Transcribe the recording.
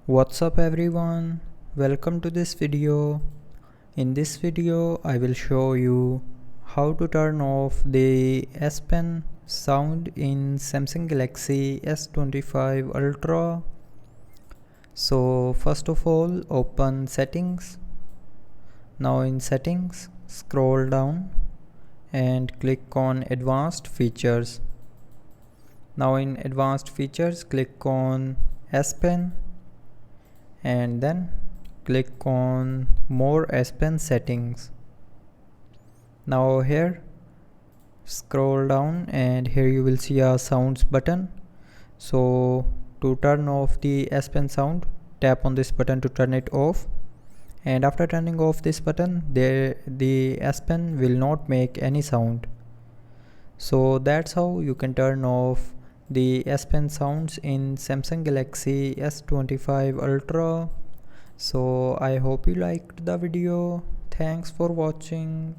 What's up everyone, welcome to this video. In this video I will show you how to turn off the S Pen sound in Samsung Galaxy S25 Ultra. So first of all, open settings. Now in settings, scroll down and click on advanced features. Now in advanced features, click on S Pen and then click on more S Pen settings. Now here scroll down and here you will see a sounds button. So to turn off the S Pen sound, tap on this button to turn it off, and after turning off this button the S Pen will not make any sound. So that's how you can turn off the S Pen sounds in Samsung Galaxy S25 Ultra. So I hope you liked the video. Thanks for watching.